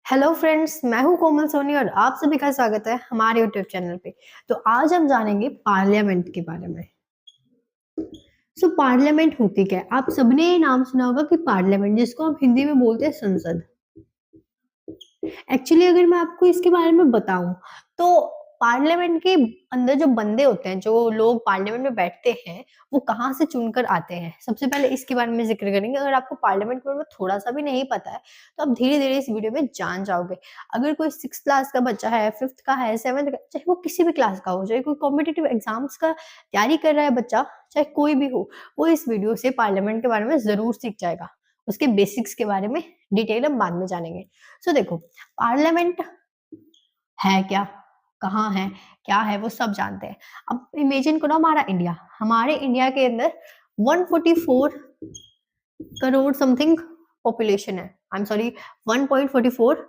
Hello friends, मैं हूं कोमल सोनी और आप सभी का स्वागत है हमारे यूट्यूब चैनल पे। तो आज हम जानेंगे पार्लियामेंट के बारे में। पार्लियामेंट होती क्या है? आप सबने ये नाम सुना होगा कि पार्लियामेंट, जिसको हम हिंदी में बोलते हैं संसद। एक्चुअली अगर मैं आपको इसके बारे में बताऊं तो पार्लियामेंट के अंदर जो बंदे होते हैं, जो लोग पार्लियामेंट में बैठते हैं, वो कहाँ से चुनकर आते हैं। सबसे पहले इसके बारे में जिक्र करेंगे। अगर आपको पार्लियामेंट के बारे में थोड़ा सा भी नहीं पता है तो आप धीरे धीरे इस वीडियो में जान जाओगे। अगर कोई 6th क्लास का बच्चा है, 5th का है, 7th का, चाहे वो किसी भी क्लास का हो, चाहे कोई कॉम्पिटेटिव एग्जाम्स का तैयारी कर रहा है बच्चा, चाहे कोई भी हो, वो इस वीडियो से पार्लियामेंट के बारे में जरूर सीख जाएगा। उसके बेसिक्स के बारे में डिटेल हम बाद में जानेंगे। देखो, पार्लियामेंट है क्या, कहाँ है, क्या है, वो सब जानते हैं। अब इमेजिन करो हमारा इंडिया, हमारे इंडिया के अंदर 144 करोड़ समथिंग पॉपुलेशन है। I am sorry, 1.44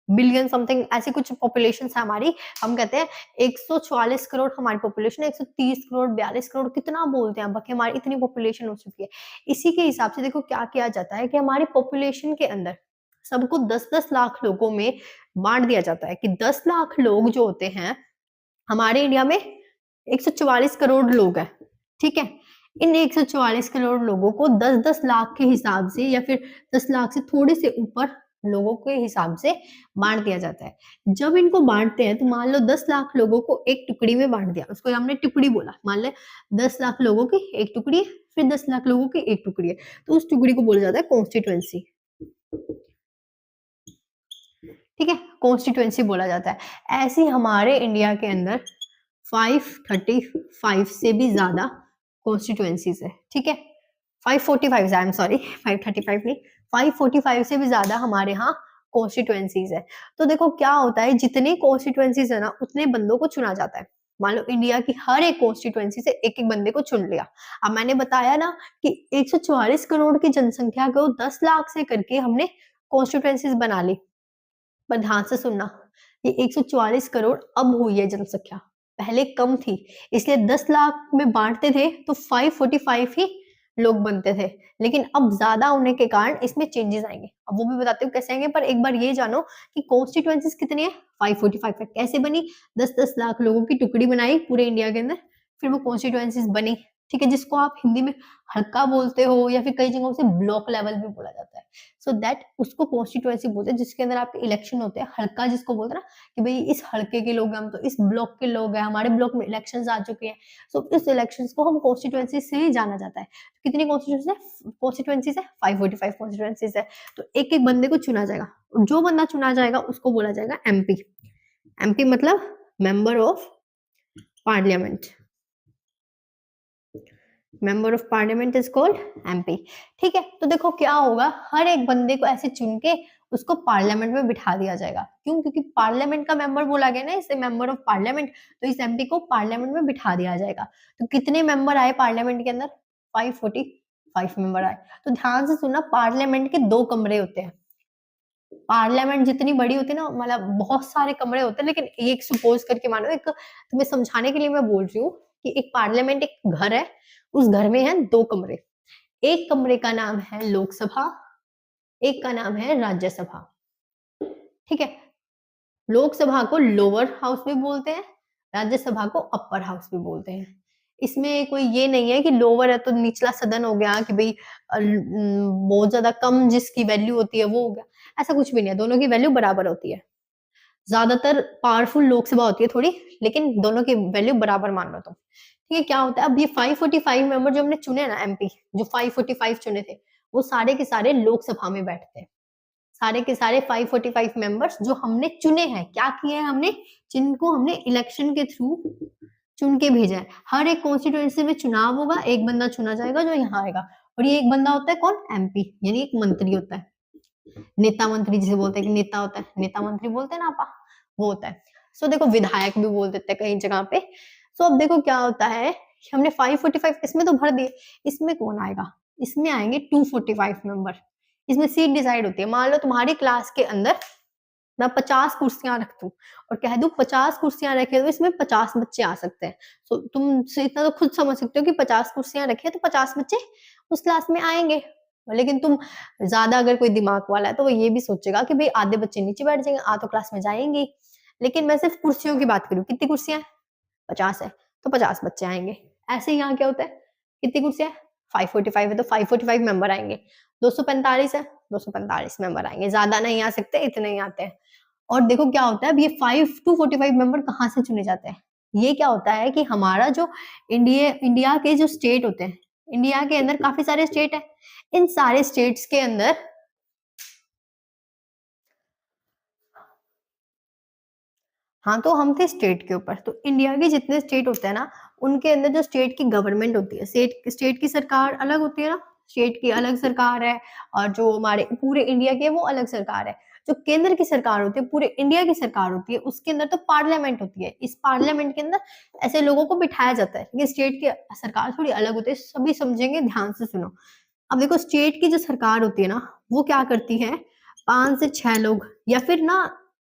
billion something ऐसी कुछ पॉपुलेशन है हमारी। हम कहते हैं 144 करोड़ हमारी पॉपुलेशन है, 130 करोड़, 42 करोड़, कितना बोलते हैं, बाकी हमारी इतनी पॉपुलेशन हो चुकी है। इसी के हिसाब से देखो क्या किया जाता है कि हमारी पॉपुलेशन के अंदर सबको 10-10 लाख लोगों में बांट दिया जाता है कि 10 लाख लोग जो होते हैं, हमारे इंडिया में 144 करोड़ लोग हैं, ठीक है। इन 144 करोड़ लोगों को 10-10 लाख के हिसाब से या फिर 10 लाख से थोड़े से ऊपर लोगों के हिसाब से बांट दिया जाता है। जब इनको बांटते हैं तो मान लो 10 लाख लोगों को एक टुकड़ी में बांट दिया, उसको हमने टुकड़ी बोला। मान ले 10 लाख लोगों की एक टुकड़ी है, फिर 10 लाख लोगों की एक टुकड़ी है, तो उस टुकड़ी को बोला जाता है कॉन्स्टिट्यूएंसी। ठीक है, कॉन्स्टिट्यूएंसी बोला जाता है। ऐसे हमारे इंडिया के अंदर 535 से भी ज्यादा कॉन्स्टिट्यूएंसीज है, ठीक है। 545, आई एम सॉरी, 535 नहीं, 545 से भी ज्यादा हमारे यहाँ कॉन्स्टिट्यूएंसीज है। तो देखो क्या होता है, जितने कॉन्स्टिट्यूएंसीज है ना, उतने बंदों को चुना जाता है। मान लो इंडिया की हर एक कॉन्स्टिट्यूएंसी से एक एक बंदे को चुन लिया। अब मैंने बताया ना कि 144 करोड़ की जनसंख्या को 10 लाख से करके हमने कॉन्स्टिट्यूएंसीज बना ली। पर ध्यान से सुनना, ये 144 करोड़ अब हुई है जनसंख्या, पहले कम थी। इसलिए 10 लाख में बांटते थे तो 545 ही लोग बनते थे, लेकिन अब ज्यादा होने के कारण इसमें चेंजेस आएंगे। अब वो भी बताते हो कैसे आएंगे, पर एक बार ये जानो कि कॉन्स्टिट्यूएंसीज कितनी है, 545 है। कैसे बनी? 10-10 लाख लोगों की टुकड़ी बनाई पूरे इंडिया के अंदर, फिर वो कॉन्स्टिट्यूएंसीज बनी, ठीक है, जिसको आप हिंदी में हल्का बोलते हो या फिर कई जगहों से ब्लॉक लेवल भी बोला जाता है। दैट उसको कॉन्स्टिट्यूएंसी बोलते हैं, जिसके अंदर आपके इलेक्शन होते हैं। हल्का जिसको बोलते हैं ना कि भाई इस हल्के के लोग हैं, हम तो इस ब्लॉक के लोग हैं, हमारे ब्लॉक में इलेक्शंस आ चुके हैं। इस इलेक्शंस को हम कॉन्स्टिट्यूएंसी से ही जाना जाता है। कितनी कॉन्स्टिट्यूएंसीज है? 545 कॉन्स्टिट्यूएंसीज है। तो एक एक बंदे को चुना जाएगा, जो बंदा चुना जाएगा उसको बोला जाएगा एमपी। एमपी मतलब member of parliament. Member of parliament is called MP. ठीक है, तो देखो क्या होगा, हर एक बंदे को ऐसे चुन के उसको पार्लियामेंट में बिठा दिया जाएगा। क्यों? क्योंकि पार्लियामेंट का मेंबर बोला गया ना, इसे मेंबर ऑफ पार्लियामेंट, तो इस एमपी को पार्लियामेंट में बिठा दिया जाएगा। तो कितने मेंबर आए पार्लियामेंट के अंदर? 545 मेंबर आए। तो ध्यान से सुनना, पार्लियामेंट के 2 कमरे होते हैं। पार्लियामेंट जितनी बड़ी होती है ना, मतलब बहुत सारे कमरे होते हैं, लेकिन एक सपोज करके मानो, एक तुम्हें समझाने के लिए मैं बोल रही हूँ कि एक पार्लियामेंट एक घर है, उस घर में है 2 कमरे। एक कमरे का नाम है लोकसभा, एक का नाम है राज्यसभा। ठीक है, लोकसभा को लोअर हाउस भी बोलते हैं, राज्यसभा को अपर हाउस भी बोलते हैं। इसमें कोई ये नहीं है कि लोअर है तो निचला सदन हो गया, कि भाई बहुत ज्यादा कम जिसकी वैल्यू होती है वो हो गया, ऐसा कुछ भी नहीं है। दोनों की वैल्यू बराबर होती है। ज्यादातर पावरफुल लोकसभा होती है थोड़ी, लेकिन दोनों की वैल्यू बराबर मान लो तुम। ठीक है, क्या होता है, अब ये 545 मेंबर जो हमने चुने ना एमपी, जो 545 चुने थे, वो सारे के सारे लोकसभा में बैठते हैं। सारे के सारे 545 मेंबर्स जो हमने चुने हैं, क्या किए हैं हमने, जिनको हमने इलेक्शन के थ्रू चुन के भेजा है। हर एक कॉन्स्टिट्यूएंसी में चुनाव होगा, एक बंदा चुना जाएगा जो यहाँ आएगा, और ये एक बंदा होता है कौन? एमपी, यानी एक मंत्री होता है। नेता मंत्री जिसे बोलते हैं, कि नेता होता है, नेता मंत्री बोलते हैं ना आपा, वो होता है। देखो विधायक भी बोल देते हैं कई जगह पे। अब देखो क्या होता है, हमने 545 इसमें तो भर दिए, इसमें कौन आएगा? इसमें आएंगे 245 मेंबर। इसमें सीट डिसाइड होती है। मान लो तुम्हारी क्लास के अंदर मैं 50 कुर्सियां रख दूं और कह दूं 50 कुर्सियां रखे तो इसमें 50 बच्चे आ सकते हैं। तुम से इतना तो खुद समझ सकते हो कि 50 कुर्सियां रखे तो 50 बच्चे उस क्लास में आएंगे। लेकिन तुम ज्यादा अगर कोई दिमाग वाला है तो वो ये भी सोचेगा कि भाई आधे बच्चे नीचे बैठ जाएंगे, आ तो क्लास में जाएंगे। लेकिन मैं सिर्फ कुर्सियों की बात करूँ, कितनी कुर्सियां हैं? 50 है, तो 50 बच्चे आएंगे। ऐसे ही यहाँ क्या होता है, कितनी कुर्सियां? 545 है तो 545 मेंबर आएंगे। 245 है, 245 मेंबर आएंगे, ज्यादा नहीं आ सकते, इतने ही आते हैं। और देखो क्या होता है, अब ये 5 to 45 मेंबर कहाँ से चुने जाते हैं? ये क्या होता है कि हमारा जो इंडिया के जो स्टेट होते हैं, इंडिया के अंदर काफी सारे स्टेट है, इन सारे स्टेट्स के अंदर हाँ, तो हम थे स्टेट के ऊपर, तो इंडिया के जितने स्टेट होते हैं ना, उनके अंदर जो स्टेट की गवर्नमेंट होती है, स्टेट की सरकार अलग होती है ना, स्टेट की अलग सरकार है, और जो हमारे पूरे इंडिया की है वो अलग सरकार है। जो केंद्र की सरकार होती है, पूरे इंडिया की सरकार होती है, उसके अंदर तो पार्लियामेंट होती है। इस पार्लियामेंट के अंदर ऐसे लोगों को बिठाया जाता है, लेकिन स्टेट की सरकार थोड़ी अलग होती है, सभी समझेंगे, ध्यान से सुनो। अब देखो, स्टेट की जो सरकार होती है ना, वो क्या करती है, 5 से 6 लोग या फिर ना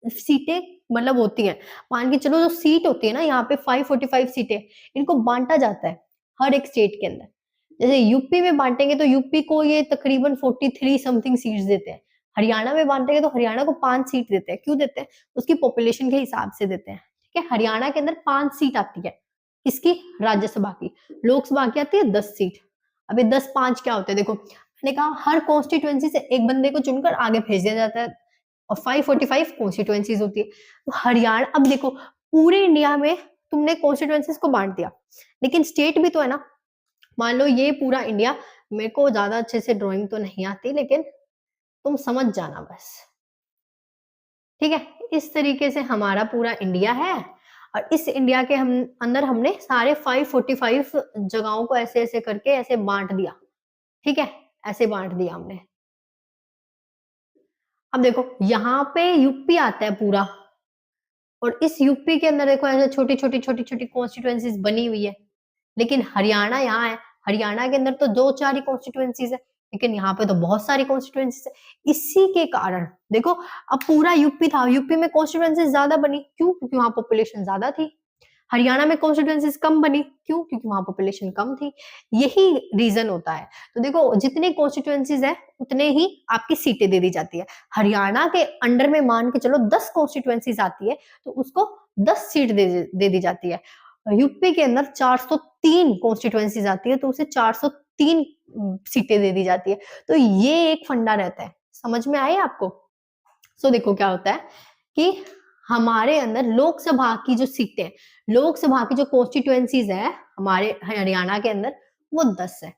सीटें मतलब होती हैं, मान के चलो जो सीट होती है ना, यहाँ पे 545 सीटें, इनको बांटा जाता है हर एक स्टेट के अंदर। जैसे यूपी में बांटेंगे तो यूपी को ये तकरीबन 43 समथिंग सीट्स देते हैं। हरियाणा में बांटेंगे तो हरियाणा को 5 सीट देते हैं। क्यों देते हैं? उसकी पॉपुलेशन के हिसाब से देते हैं। ठीक है, हरियाणा के अंदर 5 सीट आती है, किसकी? राज्यसभा की। लोकसभा की आती है 10 सीट। अभी 10-5 क्या होते हैं, देखो मैंने कहा हर कॉन्स्टिट्यूएंसी से एक बंदे को चुनकर आगे भेज दिया जाता है, और 545 कॉन्स्टिट्यूएंसीज होती है। तो हरियाणा, अब देखो पूरे इंडिया में तुमने कॉन्स्टिट्यूएंसीज को बांट दिया, लेकिन स्टेट भी तो है ना। मान लो ये पूरा इंडिया, मेरे को ज्यादा अच्छे से ड्राइंग तो नहीं आती, लेकिन तुम समझ जाना बस। ठीक है, इस तरीके से हमारा पूरा इंडिया है, और इस इंडिया के हम अंदर हमने सारे 545 जगहों को ऐसे ऐसे करके ऐसे बांट दिया। ठीक है, ऐसे बांट दिया हमने। अब देखो यहाँ पे यूपी आता है पूरा, और इस यूपी के अंदर देखो ऐसे छोटी छोटी छोटी छोटी कॉन्स्टिट्यूएंसीज बनी हुई है। लेकिन हरियाणा यहाँ है, हरियाणा के अंदर तो 2-4 ही कॉन्स्टिट्यूएंसीज है, लेकिन यहाँ पे तो बहुत सारी कॉन्स्टिट्यूएंसीज है। इसी के कारण देखो, अब पूरा यूपी था, यूपी में कॉन्स्टिट्यूएंसीज ज्यादा बनी, क्यों? क्योंकि वहां पॉपुलेशन ज्यादा थी। हरियाणा में कॉन्स्टिट्यूएंसीज कम बनी, क्यों? क्योंकि वहां पॉपुलेशन कम थी। यही रीजन होता है। तो देखो जितने कॉन्स्टिट्यूएंसीज है उतने ही आपकी सीटें दे दी जाती है। हरियाणा के अंडर में मान के चलो 10 कॉन्स्टिट्यूएंसीज आती है, तो उसको 10 सीट दे दी जाती है। यूपी के अंदर 403 कॉन्स्टिट्यूएंसीज आती है, तो उसे 403 सीटें दे दी जाती है। तो ये एक फंडा रहता है, समझ में आए आपको? सो देखो क्या होता है कि हमारे अंदर लोकसभा की जो सीटें, लोकसभा की जो कॉन्स्टिट्यूएंसीज है हमारे हरियाणा के अंदर, वो 10 है।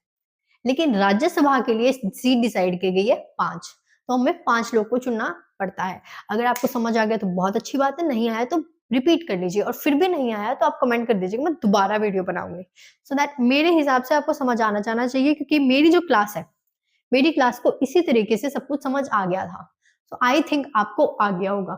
लेकिन राज्यसभा के लिए सीट डिसाइड की गई है 5, तो हमें 5 लोग को चुनना पड़ता है। अगर आपको समझ आ गया तो बहुत अच्छी बात है, नहीं आया तो रिपीट कर लीजिए, और फिर भी नहीं आया तो आप कमेंट कर दीजिएगा, मैं दोबारा वीडियो बनाऊंगी। सो दैट मेरे हिसाब से आपको समझ आना जाना चाहिए, क्योंकि मेरी जो क्लास है, मेरी क्लास को इसी तरीके से सब कुछ समझ आ गया था। सो आई थिंक आपको आ गया होगा।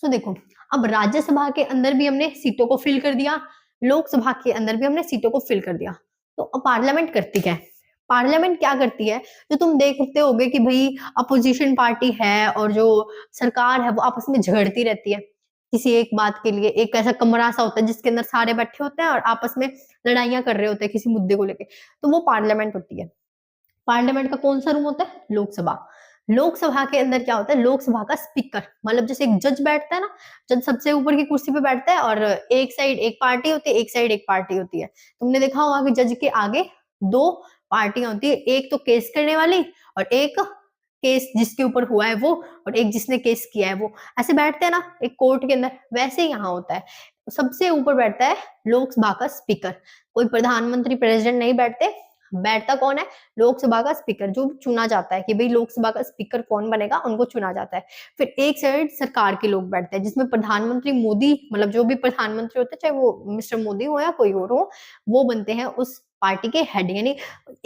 सो देखो, अब राज्यसभा के अंदर भी हमने सीटों को फिल कर दिया, लोकसभा के अंदर भी हमने सीटों को फिल कर दिया। तो अब पार्लियामेंट करती क्या है? पार्लियामेंट क्या करती है, जो तुम देखते होगे कि भाई अपोजिशन पार्टी है और जो सरकार है वो आपस में झगड़ती रहती है किसी एक बात के लिए। एक ऐसा कमरा सा होता है जिसके अंदर सारे बैठे होते हैं और आपस में लड़ाइयां कर रहे होते हैं किसी मुद्दे को लेके, तो वो पार्लियामेंट होती है। पार्लियामेंट का कौन सा रूम होता है? लोकसभा। लोकसभा के अंदर क्या होता है? लोकसभा का स्पीकर, मतलब जैसे एक जज बैठता है ना, जज सबसे ऊपर की कुर्सी पे बैठता है, और एक साइड एक पार्टी होती है, एक साइड एक पार्टी होती है। तुमने देखा होगा कि जज के आगे 2 पार्टियां होती है, एक तो केस करने वाली, और एक केस जिसके ऊपर हुआ है वो, और एक जिसने केस किया है वो। ऐसे बैठते हैं ना एक कोर्ट के अंदर, वैसे ही यहाँ होता है। सबसे ऊपर बैठता है लोकसभा का स्पीकर। कोई प्रधानमंत्री, प्रेसिडेंट नहीं बैठते, बैठता कौन है? लोकसभा का स्पीकर, जो चुना जाता है कि भाई लोकसभा का स्पीकर कौन बनेगा, उनको चुना जाता है। फिर एक साइड सरकार के लोग बैठते हैं, जिसमें प्रधानमंत्री मोदी, मतलब जो भी प्रधानमंत्री होते हैं, चाहे वो मिस्टर मोदी हो या कोई और हो, वो बनते हैं उस पार्टी के हेड। यानी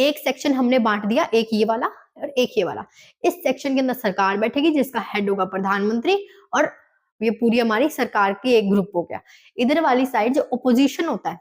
एक सेक्शन हमने बांट दिया, एक ये वाला और एक ये वाला। इस सेक्शन के अंदर सरकार बैठेगी, जिसका हेड होगा प्रधानमंत्री, और ये पूरी हमारी सरकार की एक ग्रुप हो गया। इधर वाली साइड जो ओपोजिशन होता है,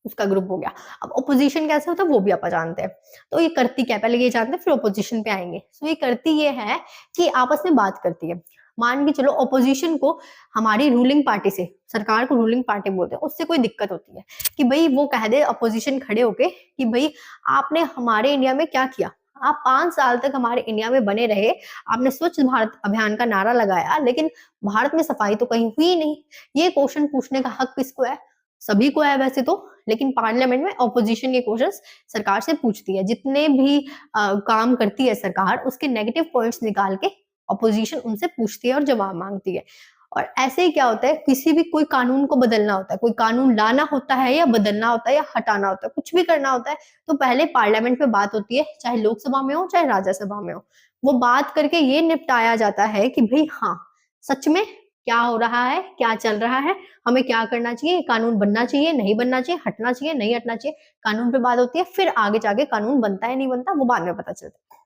उसका ग्रुप हो गया। अब ओपोजिशन कैसे होता है वो भी आप जानते हैं। तो ये करती क्या, पहले ये जानते हैं फिर ओपोजिशन पे आएंगे। सो ये करती ये है कि आपस में बात करती है। मान के चलो ओपोजिशन को हमारी रूलिंग पार्टी से, सरकार को रूलिंग पार्टी बोलते हैं, उससे कोई दिक्कत होती है कि भाई वो कह दे, अपोजिशन खड़े होके कि भाई आपने हमारे इंडिया में क्या किया, आप 5 साल तक हमारे इंडिया में बने रहे, आपने स्वच्छ भारत अभियान का नारा लगाया, लेकिन भारत में सफाई तो कहीं हुई नहीं। ये क्वेश्चन पूछने का हक किसको है? सभी को है वैसे तो, लेकिन पार्लियामेंट में ऑपोजिशन के क्वेश्चंस सरकार से पूछती है। जितने भी काम करती है सरकार, उसके नेगेटिव पॉइंट्स निकाल के ऑपोजिशन उनसे पूछती है और जवाब मांगती है। और ऐसे ही क्या होता है, किसी भी कोई कानून को बदलना होता है, कोई कानून लाना होता है या बदलना होता है या हटाना होता है, कुछ भी करना होता है, तो पहले पार्लियामेंट में बात होती है, चाहे लोकसभा में हो चाहे राज्यसभा में हो। वो बात करके ये निपटाया जाता है कि भाई हाँ, सच में क्या हो रहा है, क्या चल रहा है, हमें क्या करना चाहिए, कानून बनना चाहिए, नहीं बनना चाहिए, हटना चाहिए, नहीं हटना चाहिए, कानून पे बात होती है। फिर आगे जाके कानून बनता है नहीं बनता वो बाद में पता चलता है।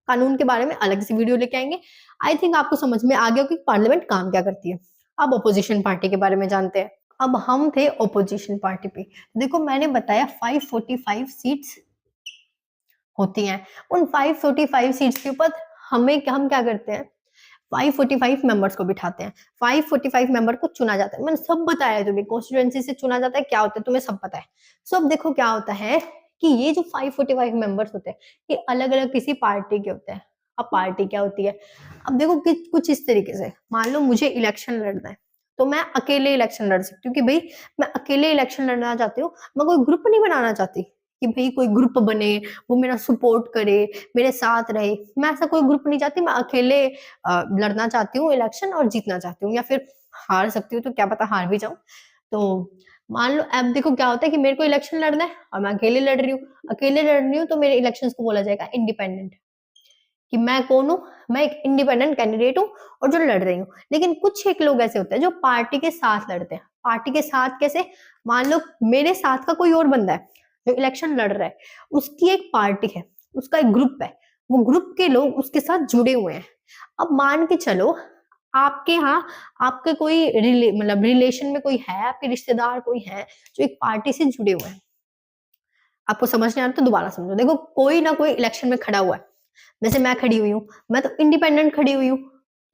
कानून के बारे में अलग से वीडियो लेके आएंगे। आई थिंक आपको समझ में आ गया कि पार्लियामेंट काम क्या करती है। अब ऑपोजिशन पार्टी के बारे में जानते हैं। अब हम थे ऑपोजिशन पार्टी पे। देखो मैंने बताया 545 सीट्स होती हैं। उन 545 सीट्स के ऊपर हम क्या करते हैं, 545 मेंबर्स को बिठाते हैं। 545 मेंबर को चुना जाता है। मैंने सब बताया है तुम्हें, कॉन्स्टिट्यूएंसी से चुना जाता है, क्या होता है तुम्हें सब पता है। सो अब देखो क्या होता है कि ये जो 545 मेंबर्स होते हैं, ये अलग अलग किसी पार्टी के होते हैं। अब पार्टी क्या होती है, अब देखो कि कुछ इस तरीके से, मान लो मुझे इलेक्शन लड़ना है, तो मैं अकेले इलेक्शन लड़ सकती हूँ कि भाई मैं अकेले इलेक्शन लड़ना चाहती हूँ, मैं कोई ग्रुप नहीं बनाना चाहती कि भाई कोई ग्रुप बने, वो मेरा सपोर्ट करे, मेरे साथ रहे। मैं ऐसा कोई ग्रुप नहीं चाहती, मैं अकेले लड़ना चाहती हूँ इलेक्शन और जीतना चाहती हूँ, या फिर हार सकती हूँ तो क्या पता हार भी जाऊं। तो मान लो अब देखो क्या होता है कि मेरे को इलेक्शन लड़ना है और मैं अकेले लड़ रही हूँ, तो मेरे इलेक्शन को बोला जाएगा इंडिपेंडेंट, कि मैं कौन हूँ, मैं एक इंडिपेंडेंट कैंडिडेट हूँ और जो लड़ रही हूँ। लेकिन कुछ एक लोग ऐसे होते हैं जो पार्टी के साथ लड़ते हैं। पार्टी के साथ कैसे, मान लो मेरे साथ का कोई और बंदा है जो इलेक्शन लड़ रहा है, उसकी एक पार्टी है, उसका एक ग्रुप है, वो ग्रुप के लोग उसके साथ जुड़े हुए हैं। अब मान के चलो आपके यहाँ आपके कोई मतलब रिलेशन में कोई है, आपके रिश्तेदार कोई है जो एक पार्टी से जुड़े हुए हैं। आपको समझ नहीं आ रहा तो दोबारा समझो। देखो कोई ना कोई इलेक्शन में खड़ा हुआ है, जैसे मैं खड़ी हुई हूँ, मैं तो इंडिपेंडेंट खड़ी हुई हूँ,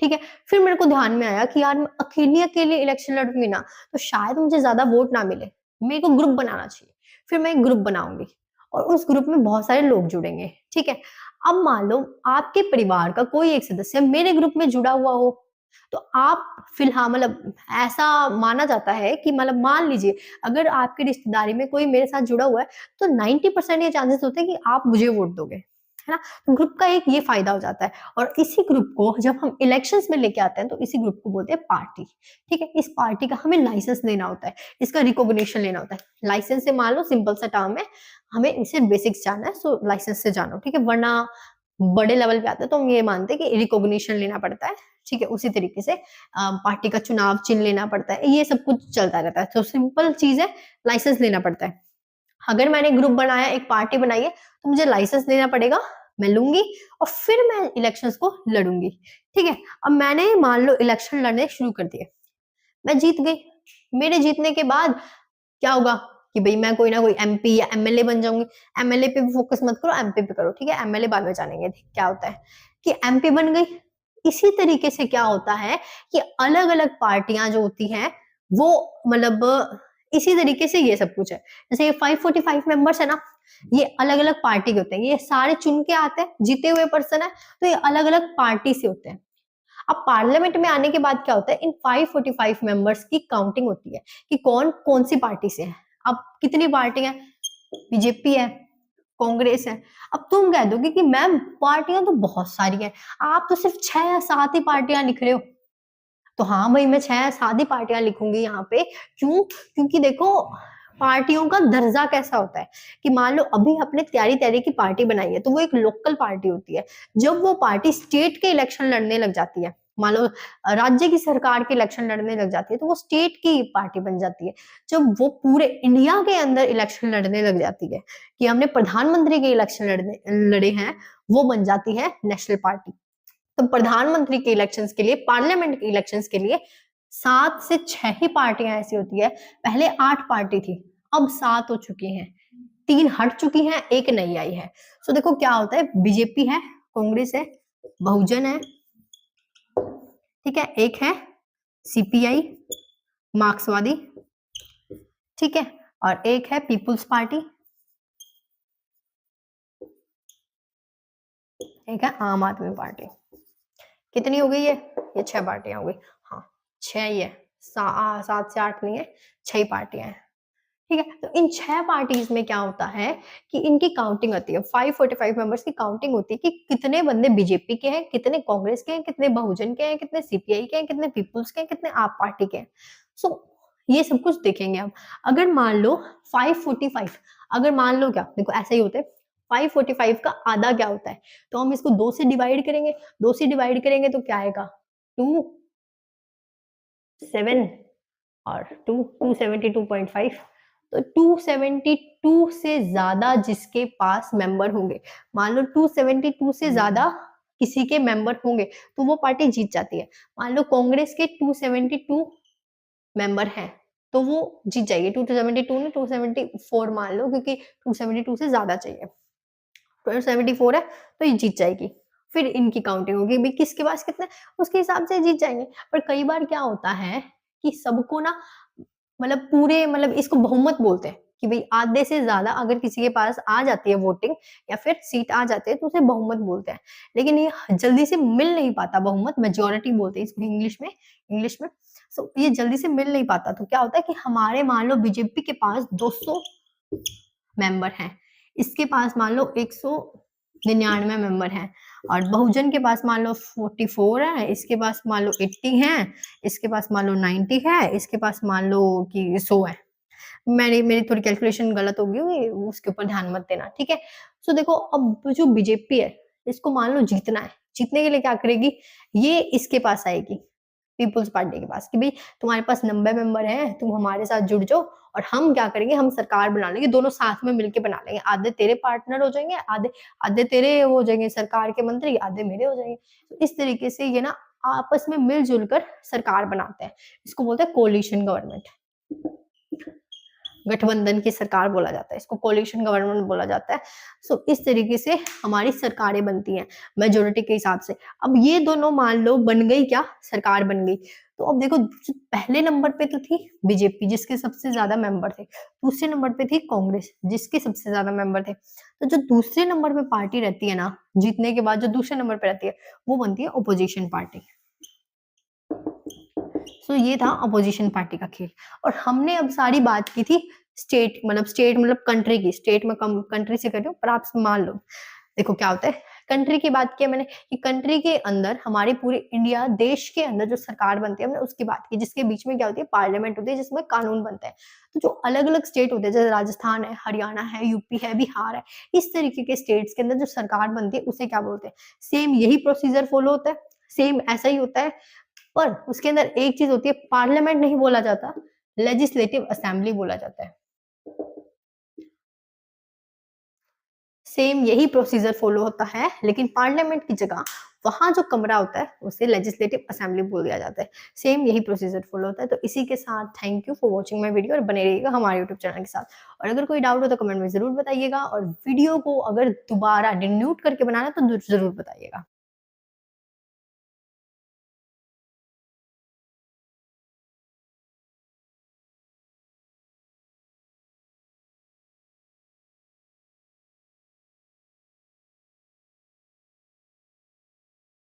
ठीक है। फिर मेरे को ध्यान में आया कि यार मैं अकेली अकेले इलेक्शन लड़ूंगी ना तो शायद मुझे ज्यादा वोट ना मिले, मेरे को ग्रुप बनाना चाहिए। फिर मैं एक ग्रुप बनाऊंगी और उस ग्रुप में बहुत सारे लोग जुड़ेंगे, ठीक है। अब मान लो आपके परिवार का कोई एक सदस्य मेरे ग्रुप में जुड़ा हुआ हो, तो आप फिलहाल मतलब ऐसा माना जाता है कि मतलब मान लीजिए अगर आपकी रिश्तेदारी में कोई मेरे साथ जुड़ा हुआ है, तो 90% ये चांसेस होते हैं कि आप मुझे वोट दोगे, है ना। तो ग्रुप का एक ये फायदा हो जाता है। और इसी ग्रुप को जब हम इलेक्शंस में लेके आते हैं तो इसी ग्रुप को बोलते हैं पार्टी, ठीक है। इस पार्टी का हमें लाइसेंस लेना होता है, इसका रिकॉग्निशन लेना होता है। लाइसेंस से मान लो सिंपल सा टर्म है, हमें इनसे बेसिक्स जानना है, सो लाइसेंस से जानो, ठीक है। वरना बड़े लेवल पे आते हैं तो हम ये मानते हैं कि रिकॉग्निशन लेना पड़ता है, ठीक है। उसी तरीके से पार्टी का चुनाव चिन्ह लेना पड़ता है, ये सब कुछ चलता रहता है। तो सिंपल चीज है, लाइसेंस लेना पड़ता है। अगर मैंने ग्रुप बनाया, एक पार्टी बनाई है, तो मुझे लाइसेंस लेना पड़ेगा, मैं लूंगी और फिर मैं इलेक्शंस को लड़ूंगी, ठीक है। अब मैंने मान लो इलेक्शन लड़ने शुरू कर दिए, मैं जीत गई। मेरे जीतने के बाद क्या होगा कि भाई मैं कोई ना कोई एमपी या एमएलए बन जाऊंगी। एमएलए पे भी फोकस मत करो, एमपी पे करो, ठीक है। एमएलए बाद में जानेंगे क्या होता है कि एमपी बन गई। इसी तरीके से क्या होता है कि अलग अलग पार्टियां जो होती हैं वो मतलब इसी तरीके से ये सब कुछ है। जैसे ये 545 मेंबर्स है ना, ये अलग अलग पार्टी के होते हैं, ये सारे चुन के आते हैं, जीते हुए पर्सन है, तो ये अलग अलग पार्टी से होते हैं। अब पार्लियामेंट में आने के बाद क्या होता है, इन 545 मेंबर्स की काउंटिंग होती है कि कौन कौन सी पार्टी से है। अब कितनी पार्टी है, बीजेपी है, कांग्रेस है। अब तुम कह दोगे कि मैम पार्टियां तो बहुत सारी हैं, आप तो सिर्फ 6 या 7 ही पार्टियां लिख रहे हो। तो हाँ भाई, मैं 6 या 7 ही पार्टियां लिखूंगी यहाँ पे। क्यों? क्योंकि देखो पार्टियों का दर्जा कैसा होता है कि मान लो अभी अपने त्यारी त्यारी की पार्टी बनाई है, तो वो एक लोकल पार्टी होती है। जब वो पार्टी स्टेट के इलेक्शन लड़ने लग जाती है, मान लो राज्य की सरकार के इलेक्शन लड़ने लग जाती है, तो वो स्टेट की पार्टी बन जाती है। जब वो पूरे इंडिया के अंदर इलेक्शन लड़ने लग जाती है कि हमने प्रधानमंत्री के इलेक्शन लड़े हैं, वो बन जाती है नेशनल पार्टी। तो प्रधानमंत्री के इलेक्शंस के लिए, पार्लियामेंट के इलेक्शंस के लिए 7 से 6 ही पार्टियां ऐसी होती है। पहले 8 पार्टी थी, अब 7 हो चुकी हैं, 3 हट चुकी हैं, एक नई आई है। सो देखो क्या होता है, बीजेपी है, कांग्रेस है, बहुजन है, ठीक है, एक है सीपीआई, मार्क्सवादी, ठीक है, और एक है पीपुल्स पार्टी, एक है आम आदमी पार्टी। कितनी हो गई ये 6 पार्टियां हो गई। हाँ 6 ही है, 7 से 8 नहीं है, 6 ही पार्टियां हैं। ठीक है, तो इन 6 पार्टीज में क्या होता है कि इनकी काउंटिंग होती है, 545 मेंबर्स की काउंटिंग होती है कि कितने बंदे बीजेपी के हैं, कितने कांग्रेस के हैं, कितने बहुजन के हैं, कितने सीपीआई के हैं, कितने पीपुल्स के हैं, कितने आप पार्टी के हैं। सो ये सब कुछ देखेंगे हम। अगर मान लो 545, अगर मान लो क्या देखो ऐसा ही होता है, 545 का आधा क्या होता है, तो हम इसको 2 से डिवाइड करेंगे, 2 से डिवाइड करेंगे तो क्या आएगा 2 7 और 2 272.5। तो 272 से ज्यादा जिसके पास मेंबर होंगे, मान लो 272 से ज्यादा किसी के मेंबर होंगे तो वो पार्टी जीत जाती है। मान लो कांग्रेस के 272 मेंबर हैं तो वो जीत जाएगी। 272 ने 274 मान लो, क्योंकि 272 से ज्यादा चाहिए, 274 है तो ये जीत जाएगी। फिर इनकी काउंटिंग होगी भाई किसके पास कितने, उसके हिसाब से जीत जाएंगे। पर कई बार क्या होता है कि सबको ना मतलब पूरे मतलब इसको बहुमत बोलते हैं कि भाई आधे से ज्यादा अगर किसी के पास आ जाती है वोटिंग या फिर सीट आ जाती है तो उसे बहुमत बोलते हैं। लेकिन ये जल्दी से मिल नहीं पाता बहुमत, मेजोरिटी बोलते हैं इसको इंग्लिश में। सो ये जल्दी से मिल नहीं पाता तो क्या होता है कि हमारे मान लो बीजेपी के पास 200 मेंबर हैं, इसके पास मान लो 199 मेंबर हैं, और बहुजन के पास मान लो 44 है, इसके पास मान लो 80 है, इसके पास मान लो 90 है, इसके पास मान लो कि 100 है। मेरी थोड़ी कैलकुलेशन गलत होगी, उसके ऊपर ध्यान मत देना, ठीक है। सो देखो अब जो बीजेपी है इसको मान लो जीतना है, जीतने के लिए क्या करेगी, ये इसके पास आएगी पीपुल्स पार्टी के पास कि भाई तुम्हारे पास 90 मेंबर हैं, तुम हमारे साथ जुड़ जाओ और हम क्या करेंगे, हम सरकार बना लेंगे, दोनों साथ में मिलके बना लेंगे, आधे तेरे पार्टनर हो जाएंगे, आधे आधे तेरे हो जाएंगे सरकार के मंत्री, आधे मेरे हो जाएंगे। तो इस तरीके से ये ना आपस में मिलजुल कर सरकार बनाते हैं, इसको बोलते हैं कोलिशन गवर्नमेंट, गठबंधन की सरकार बोला जाता है, इसको कोलिशन गवर्नमेंट बोला जाता है। सो इस तरीके से हमारी सरकारें बनती हैं मेजोरिटी के हिसाब से। अब ये दोनों मान लो बन गई क्या, सरकार बन गई। तो अब देखो पहले नंबर पे तो थी बीजेपी जिसके सबसे ज्यादा मेंबर थे, दूसरे नंबर पे थी कांग्रेस जिसके सबसे ज्यादा मेंबर थे। तो जो दूसरे नंबर पे पार्टी रहती है ना, जीतने के बाद जो दूसरे नंबर पे रहती है वो बनती है अपोजिशन पार्टी। सो ये था अपोजिशन पार्टी का खेल। और हमने अब सारी बात की थी स्टेट मतलब कंट्री की, स्टेट में कम कंट्री से कर रही हूँ पर आप मान लो देखो क्या होता है, कंट्री की बात की मैंने कि कंट्री के अंदर हमारे पूरे इंडिया देश के अंदर जो सरकार बनती है हमने उसकी बात की, जिसके बीच में क्या होती है पार्लियामेंट होती है जिसमें कानून बनता है। तो जो अलग अलग स्टेट होते हैं जैसे राजस्थान है, हरियाणा है, यूपी है, बिहार है, इस तरीके के स्टेट्स के अंदर जो सरकार बनती है उसे क्या बोलते हैं, सेम यही प्रोसीजर फॉलो होता है, सेम ऐसा ही होता है। पर उसके अंदर एक चीज होती है, पार्लियामेंट नहीं बोला जाता, लेजिस्लेटिव असेंबली बोला जाता है। सेम यही प्रोसीजर फॉलो होता है लेकिन पार्लियामेंट की जगह वहां जो कमरा होता है उसे लेजिस्लेटिव असेंबली बोल दिया जाता है। सेम यही प्रोसीजर फॉलो होता है। तो इसी के साथ thank you for watching my video और बने रहिएगा हमारे यूट्यूब चैनल के साथ। और अगर कोई डाउट हो तो कमेंट में जरूर बताइएगा और वीडियो को अगर दोबारा रिन्यूट करके बनाना तो जरूर बताइएगा।